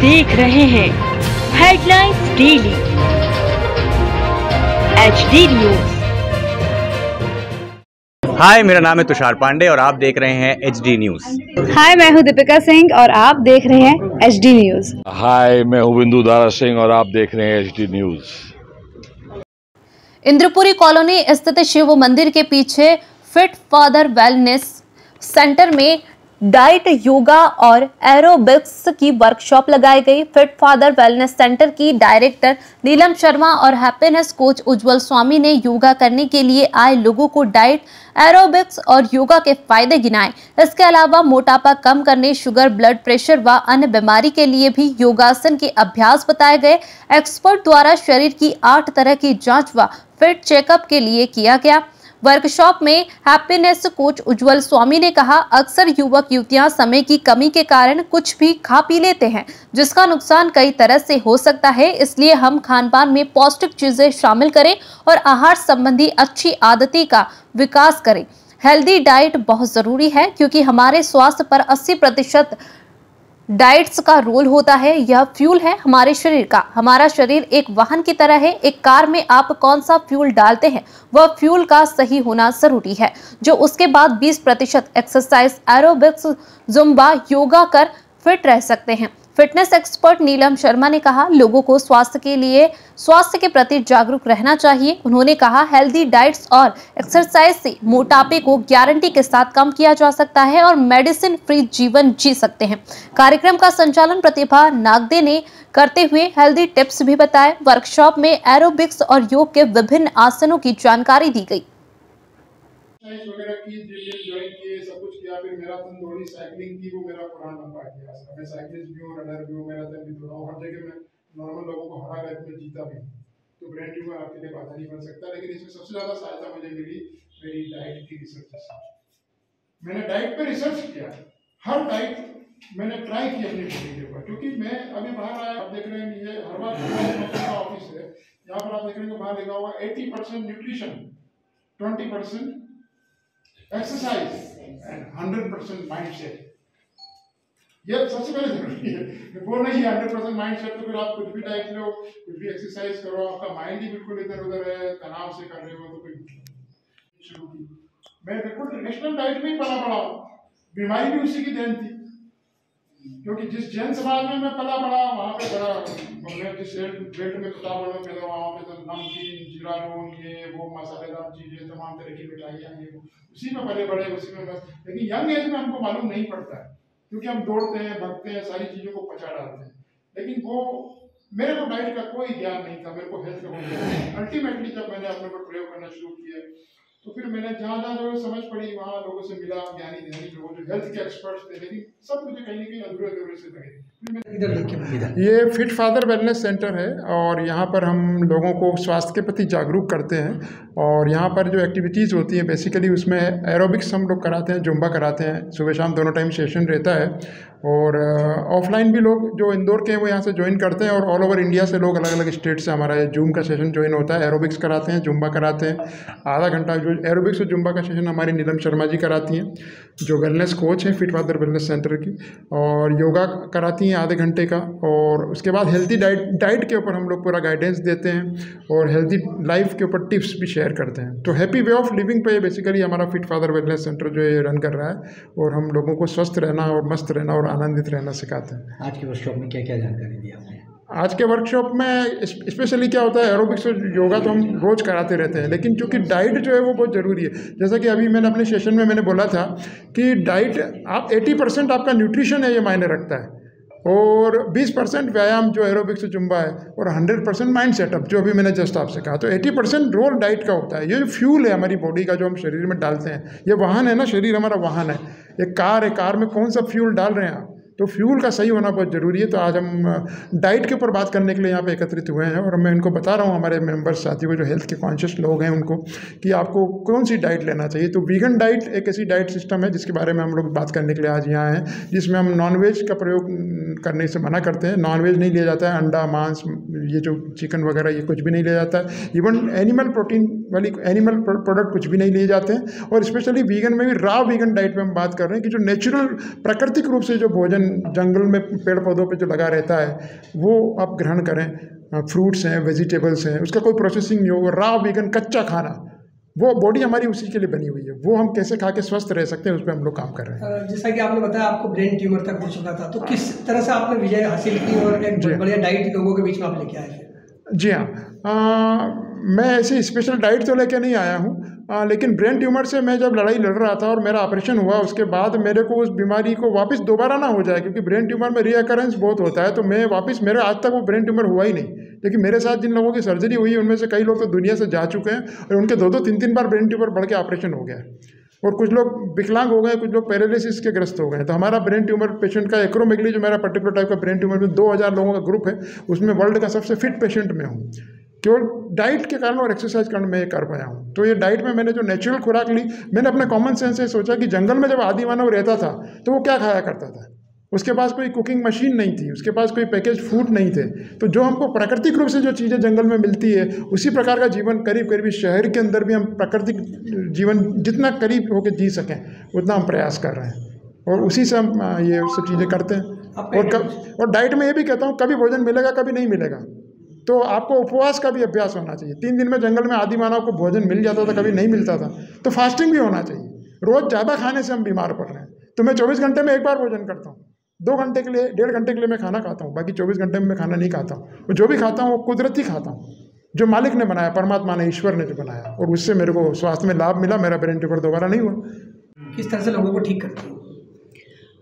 देख रहे हैं हेडलाइंस डेली HD न्यूज। हाय, मेरा नाम है तुषार पांडे और आप देख रहे हैं HD न्यूज। हाय, मैं हूं दीपिका सिंह और आप देख रहे हैं HD न्यूज। हाय, मैं हूं बिंदु दारा सिंह और आप देख रहे हैं HD न्यूज। इंद्रपुरी कॉलोनी स्थित शिव मंदिर के पीछे फिट फादर वेलनेस सेंटर में डाइट, योगा और एरोबिक्स की वर्कशॉप लगाई गई। फिट फादर वेलनेस सेंटर की डायरेक्टर नीलम शर्मा और हैप्पीनेस कोच उज्जवल स्वामी ने योगा करने के लिए आए लोगों को डाइट, एरोबिक्स और योगा के फायदे गिनाए। इसके अलावा मोटापा कम करने, शुगर, ब्लड प्रेशर व अन्य बीमारी के लिए भी योगासन के अभ्यास बताए गए। एक्सपर्ट द्वारा शरीर की 8 तरह की जांच व फिट चेकअप के लिए किया गया। वर्कशॉप में हैप्पीनेस कोच उज्जवल स्वामी ने कहा, अक्सर युवक युवतियां समय की कमी के कारण कुछ भी खा पी लेते हैं, जिसका नुकसान कई तरह से हो सकता है। इसलिए हम खानपान में पौष्टिक चीजें शामिल करें और आहार संबंधी अच्छी आदतें का विकास करें। हेल्दी डाइट बहुत जरूरी है क्योंकि हमारे स्वास्थ्य पर 80% डाइट्स का रोल होता है। यह फ्यूल है हमारे शरीर का। हमारा शरीर एक वाहन की तरह है। एक कार में आप कौन सा फ्यूल डालते हैं, वह फ्यूल का सही होना जरूरी है। जो उसके बाद 20% एक्सरसाइज, एरोबिक्स, जुम्बा, योगा कर फिट रह सकते हैं। फिटनेस एक्सपर्ट नीलम शर्मा ने कहा, लोगों को स्वास्थ्य के प्रति जागरूक रहना चाहिए। उन्होंने कहा, हेल्दी डाइट्स और एक्सरसाइज से मोटापे को गारंटी के साथ कम किया जा सकता है और मेडिसिन फ्री जीवन जी सकते हैं। कार्यक्रम का संचालन प्रतिभा नागदे ने करते हुए हेल्दी टिप्स भी बताए। वर्कशॉप में एरोबिक्स और योग के विभिन्न आसनों की जानकारी दी गई। वगैरह की, जिम ज्वाइन किए, सब कुछ किया। फिर मैराथन दौड़ी, साइकिलिंग की, वो मेरा पुराना पार्ट है। मैं साइकिलिस्ट भी हूँ, रनर भी हूँ, मैराथन भी दौड़ा हूँ। हर जगह मैं नॉर्मल लोगों को हरा करके मैं जीता भी हूँ। तो ब्रेन ट्यूमर आपके लिए बाधा नहीं बन सकता। लेकिन इसमें सबसे ज्यादा सहायता मुझे मिली मेरी डाइट की रिसर्च से। मैंने डाइट पे रिसर्च किया, हर डाइट मैंने ट्राई की अपनी बॉडी के ऊपर। क्योंकि मैं अभी बाहर आया, आप देख रहे हैं ये हर बार का ऑफिस है, यहाँ पर आप देख रहे हैं बाहर लिखा हुआ 80% न्यूट्रिशन, 20% एक्सरसाइज एंड 100% माइंडसेट। ये सबसे पहले जरूरी है। वो नहीं है 100% माइंडसेट, तो फिर आप कुछ भी डाइट लो, कुछ भी एक्सरसाइज करो, आपका माइंड ही बिल्कुल इधर उधर है, तनाव से कर रहे हो, तो कोई शुरू की। मैं बिल्कुल ट्रेडिशनल डाइट में ही पला बड़ा हूँ। बीमारी भी उसी की देन थी, क्योंकि जिस जैन समाज में मैं पला बड़ा, वहाँ पे बड़ा मैं जिस बेल्ट में किताबों में पैदा, वहाँ पे तो नमकीन, जीरा रोन, ये वो मसालेदार चीजें, तमाम तरह की मिठाइयाँ, ये वो उसी में पले बड़े, उसी में बस। लेकिन यंग एज में हमको मालूम नहीं पड़ता है, क्योंकि हम दौड़ते हैं, भगते हैं, सारी चीजों को पचा डालते हैं। लेकिन वो मेरे को डाइट का कोई ज्ञान नहीं था, मेरे को हेल्थ का कोई ज्ञान नहीं। अल्टीमेटली जब मैंने अपने पर प्रयोग करना शुरू किया, तो फिर मैंने जहाँ जो समझ पड़ी, वहाँ लोगों से मिला, ज्ञानी ध्यानी लोगों जो हेल्थ के एक्सपर्ट्स थे, लेकिन सब मुझे कहीं ना कहीं अधूरे से लगे। ये फिट फादर वेलनेस सेंटर है और यहाँ पर हम लोगों को स्वास्थ्य के प्रति जागरूक करते हैं। और यहाँ पर जो एक्टिविटीज़ होती हैं बेसिकली उसमें एरोबिक्स हम लोग कराते हैं, जुम्बा कराते हैं, सुबह शाम दोनों टाइम सेशन रहता है। और ऑफलाइन भी लोग जो इंदौर के हैं वो यहाँ से ज्वाइन करते हैं, और ऑल ओवर इंडिया से लोग अलग अलग स्टेट से हमारा जूम का सेशन ज्वाइन होता है। एरोबिक्स कराते हैं, जुम्बा कराते हैं। आधा घंटा जो एरोबिक्स और जुम्बा का सेशन हमारी नीलम शर्मा जी कराती हैं, जो वेलनेस कोच हैं फिट फादर वेलनेस सेंटर की, और योगा कराती हैं आधे घंटे का। और उसके बाद हेल्दी डाइट के ऊपर हम लोग पूरा गाइडेंस देते हैं और हेल्दी लाइफ के ऊपर टिप्स भी शेयर करते हैं। तो हैप्पी वे ऑफ लिविंग पे बेसिकली हमारा फिट फादर वेलनेस सेंटर जो है रन कर रहा है, और हम लोगों को स्वस्थ रहना और मस्त रहना और आनंदित रहना सिखाते हैं। आज के वर्कशॉप में क्या क्या जानकारी दी आपने? आज के वर्कशॉप में स्पेशली क्या होता है, एरोबिक्स और योगा तो हम रोज़ कराते रहते हैं, लेकिन चूँकि डाइट जो है वो बहुत ज़रूरी है। जैसा कि अभी मैंने अपने सेशन में मैंने बोला था कि डाइट आप 80% आपका न्यूट्रिशन है, ये मायने रखता है, और 20% व्यायाम जो एरोबिक्स से जुम्बा है, और 100% माइंड सेटअप जो अभी मैंने जस्ट आपसे कहा। तो 80% रोल डाइट का होता है। ये जो फ्यूल है हमारी बॉडी का, जो हम शरीर में डालते हैं, ये वाहन है ना, शरीर हमारा वाहन है। एक कार है, कार में कौन सा फ्यूल डाल रहे हैं आप, तो फ्यूल का सही होना बहुत ज़रूरी है। तो आज हम डाइट के ऊपर बात करने के लिए यहाँ पे एकत्रित हुए हैं, और मैं इनको बता रहा हूँ, हमारे मेंबर्स साथियों को जो हेल्थ के कॉन्शियस लोग हैं उनको, कि आपको कौन सी डाइट लेना चाहिए। तो वीगन डाइट एक ऐसी डाइट सिस्टम है जिसके बारे में हम लोग बात करने के लिए आज यहाँ हैं, जिसमें हम नॉनवेज का प्रयोग करने से मना करते हैं। नॉनवेज नहीं लिया जाता है, अंडा, मांस, ये जो चिकन वगैरह, ये कुछ भी नहीं लिया जाता है। इवन एनिमल प्रोटीन वाली एनिमल प्रोडक्ट कुछ भी नहीं लिए जाते हैं। और स्पेशली वीगन में भी रॉ वीगन डाइट में हम बात कर रहे हैं कि जो नेचुरल प्राकृतिक रूप से जो भोजन भोजन जंगल में पेड़ पौधों पे जो लगा रहता है वो आप ग्रहण करें। फ्रूट्स हैं, वेजिटेबल्स हैं, उसका कोई प्रोसेसिंग नहीं हो, रॉ वीगन कच्चा खाना, वो बॉडी हमारी उसी के लिए बनी हुई है। वो हम कैसे खा के स्वस्थ रह सकते हैं उस पर हम लोग काम कर रहे हैं। जैसा कि आपने बताया आपको ब्रेन ट्यूमर तक हो चुका था, तो किस तरह से आपने विजय हासिल की और एक बढ़िया डाइट लोगों के बीच में आप लेके आए थे? जी हाँ, मैं ऐसी स्पेशल डाइट तो लेके नहीं आया हूँ, लेकिन ब्रेन ट्यूमर से मैं जब लड़ाई लड़ रहा था और मेरा ऑपरेशन हुआ, उसके बाद मेरे को उस बीमारी को वापस दोबारा ना हो जाए, क्योंकि ब्रेन ट्यूमर में रीअकरेंस बहुत होता है, तो मैं वापस, मेरे आज तक वो ब्रेन ट्यूमर हुआ ही नहीं। लेकिन मेरे साथ जिन लोगों की सर्जरी हुई है उनमें से कई लोग तो दुनिया से जा चुके हैं और उनके 2-2, 3-3 बार ब्रेन ट्यूमर बढ़ के ऑपरेशन हो गया है, और कुछ लोग विकलांग हो गए, कुछ लोग पैरालिसिस के ग्रस्त हो गए। तो हमारा ब्रेन ट्यूमर पेशेंट का एक्रोमेगली, जो मेरा पर्टिकुलर टाइप का ब्रेन ट्यूमर में 2000 लोगों का ग्रुप है, उसमें वर्ल्ड का सबसे फिट पेशेंट मैं हूँ। केवल डाइट के कारण और एक्सरसाइज कारण मैं ये कर पाया हूँ। तो ये डाइट में मैंने जो नेचुरल खुराक ली, मैंने अपने कॉमन सेंस से सोचा कि जंगल में जब आदि मानव रहता था तो वो क्या खाया करता था। उसके पास कोई कुकिंग मशीन नहीं थी, उसके पास कोई पैकेज फूड नहीं थे, तो जो हमको प्राकृतिक रूप से जो चीज़ें जंगल में मिलती है उसी प्रकार का जीवन करीब करीब शहर के अंदर भी हम प्राकृतिक जीवन जितना करीब होकर जी सकें उतना हम प्रयास कर रहे हैं, और उसी से हम ये सब चीज़ें करते हैं। और डाइट में ये भी कहता हूँ, कभी भोजन मिलेगा कभी नहीं मिलेगा, तो आपको उपवास का भी अभ्यास होना चाहिए। 3 दिन में जंगल में आदि मानव को भोजन मिल जाता था, कभी नहीं मिलता था, तो फास्टिंग भी होना चाहिए। रोज़ ज़्यादा खाने से हम बीमार पड़ रहे हैं, तो मैं 24 घंटे में एक बार भोजन करता हूँ, 2 घंटे के लिए, 1.5 घंटे के लिए मैं खाना खाता हूँ, बाकी 24 घंटे में मैं खाना नहीं खाता हूँ। जो भी खाता हूँ वो कुदरती खाता हूँ, जो मालिक ने बनाया, परमात्मा ने, ईश्वर ने जो बनाया, और उससे मेरे को स्वास्थ्य में लाभ मिला, मेरा ब्रेन ट्यूमर दोबारा नहीं हुआ। किस तरह से लोगों को ठीक करती हूँ?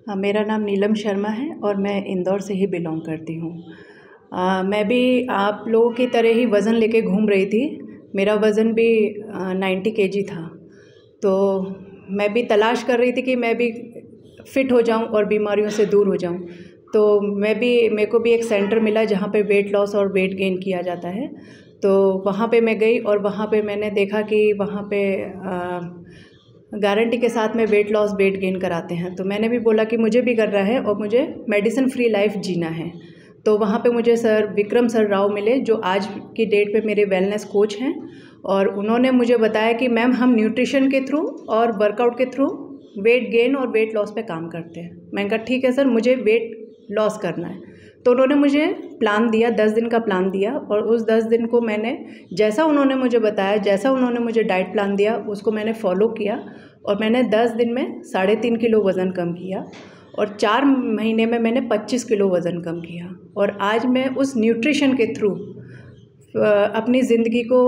हाँ, मेरा नाम नीलम शर्मा है और मैं इंदौर से ही बिलोंग करती हूँ। मैं भी आप लोगों की तरह ही वज़न लेके घूम रही थी। मेरा वज़न भी 90 kg था, तो मैं भी तलाश कर रही थी कि मैं भी फिट हो जाऊं और बीमारियों से दूर हो जाऊं। तो मेरे को भी एक सेंटर मिला जहां पे वेट लॉस और वेट गेन किया जाता है, तो वहां पे मैं गई और वहां पे मैंने देखा कि वहां पे गारंटी के साथ में वेट लॉस वेट गेन कराते हैं। तो मैंने भी बोला कि मुझे भी करना है और मुझे मेडिसिन फ्री लाइफ जीना है। तो वहाँ पे मुझे सर विक्रम सर राव मिले, जो आज की डेट पे मेरे वेलनेस कोच हैं, और उन्होंने मुझे बताया कि मैम हम न्यूट्रिशन के थ्रू और वर्कआउट के थ्रू वेट गेन और वेट लॉस पे काम करते हैं। मैंने कहा ठीक है सर, मुझे वेट लॉस करना है। तो उन्होंने मुझे प्लान दिया, 10 दिन का प्लान दिया, और उस 10 दिन को मैंने जैसा उन्होंने मुझे बताया, जैसा उन्होंने मुझे डाइट प्लान दिया, उसको मैंने फॉलो किया, और मैंने 10 दिन में 3.5 किलो वज़न कम किया, और 4 महीने में मैंने 25 किलो वज़न कम किया। और आज मैं उस न्यूट्रिशन के थ्रू अपनी ज़िंदगी को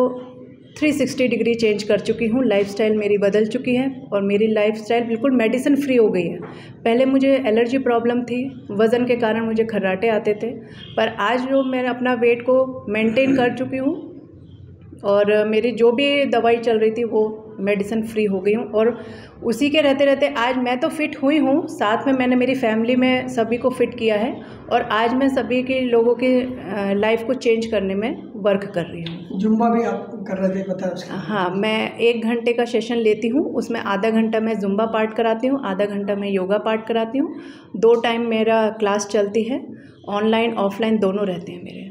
360 डिग्री चेंज कर चुकी हूँ। लाइफस्टाइल मेरी बदल चुकी है और मेरी लाइफस्टाइल बिल्कुल मेडिसिन फ्री हो गई है। पहले मुझे एलर्जी प्रॉब्लम थी, वज़न के कारण मुझे खर्राटे आते थे, पर आज जो मैं अपना वेट को मेंटेन कर चुकी हूँ और मेरी जो भी दवाई चल रही थी वो मेडिसिन फ्री हो गई हूँ, और उसी के रहते रहते आज मैं तो फिट हुई हूँ, साथ में मैंने मेरी फैमिली में सभी को फिट किया है, और आज मैं सभी के लोगों की लाइफ को चेंज करने में वर्क कर रही हूँ। जुम्बा भी आप कर रहे थे, पता है उसका? हाँ, मैं 1 घंटे का सेशन लेती हूँ, उसमें आधा घंटा मैं जुम्बा पार्ट कराती हूँ, आधा घंटा मैं योगा पार्ट कराती हूँ। 2 टाइम मेरा क्लास चलती है, ऑनलाइन ऑफलाइन दोनों रहते हैं मेरे।